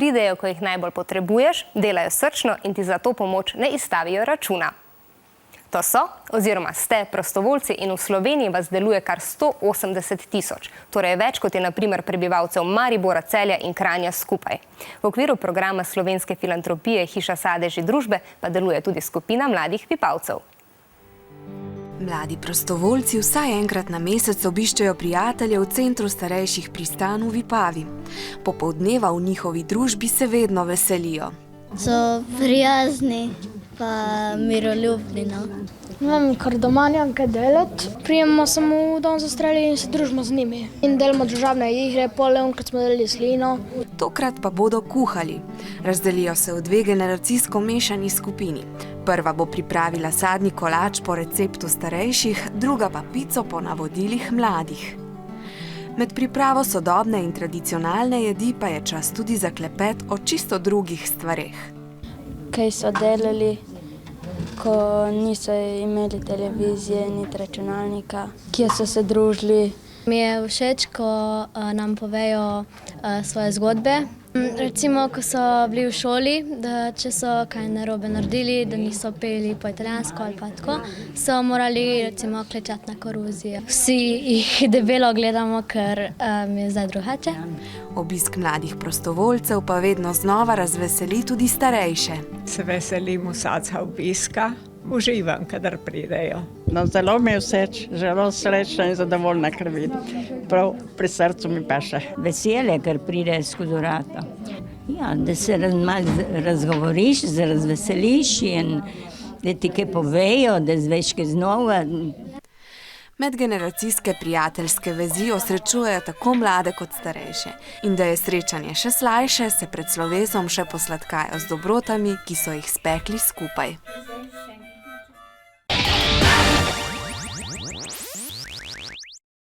pridejo, ko jih najbolj potrebuješ, delajo srčno in ti za to pomoč ne izstavijo računa. To so, oziroma ste prostovoljci in v Sloveniji vas deluje kar 180 000, torej več kot je na primer prebivalcev Maribora, Celja in Kranja skupaj. V okviru programa slovenske filantropije Hiša Sadeži družbe pa deluje tudi skupina mladih vipavcev. Mladi prostovoljci vsaj enkrat na mesec obiščejo prijatelje v centru starejših Pristan v Vipavi. Popoldneva v njihovi družbi se vedno veselijo. So prijazni pa miroljubni. Imam kar doma nimam kaj delati. Prijemo samo v dom za starejše in se družimo z njimi. In delamo družabne igre, enkrat smo delali slino. Tokrat pa bodo kuhali. Razdelijo se v 2 generacijsko mešani skupini. Prva bo pripravila sadni kolač po receptu starejših, druga pa pico po navodilih mladih. Med pripravo sodobne in tradicionalne jedi pa je čas tudi za klepet o čisto drugih stvareh. Kaj so delali, ko niso imeli televizije, niti računalnika, kje so se družili. Mi je všeč, ko nam povejo svoje zgodbe. Recimo, ko so bili v šoli, da če so kaj narobe naredili, da niso peli po italijansko ali pa tako, so morali recimo klečati na koruzi. Vsi jih debelo gledamo, ker mi je zdaj drugače. Obisk mladih prostovoljcev pa vedno znova razveseli tudi starejše. Se veselim vsakega obiska, uživam, kadar pridejo. No, zelo mi je všeč, zelo srečna in zadovoljna, ker vidim. Prav pri srcu mi paše. Vesele, ker pride skozi vrata. Ja, da se malo razgovoriš, se razveseliš in da ti kaj povejo, da zveš kaj znova. Medgeneracijske prijateljske vezi osrečujejo tako mlade kot starejše. In da je srečanje še slajše, se pred slovesom še posladkajo z dobrotami, ki so jih spekli skupaj.